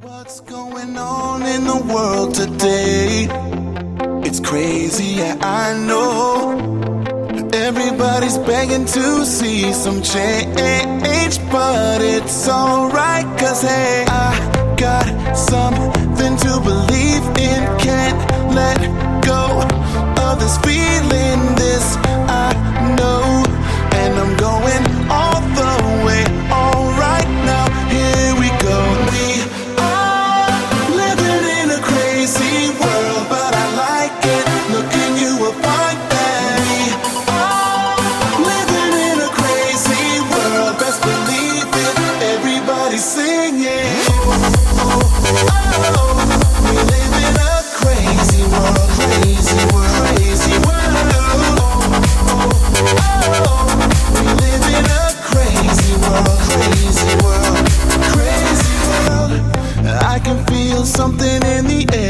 What's going on in the world today? It's crazy, yeah, I know. Everybody's begging to see some change, but it's alright, cause hey, I got something to believe in. Can't let go of this feeling, this I know. And I'm going all the way, alright now, here we go. We are living in a crazy world, but I like it. Looking you will find that we are living in a crazy world. Best believe it, everybody singing. Oh, we live in a crazy world, crazy world, crazy world. We live in a crazy world, crazy world, crazy world. I can feel something in the air.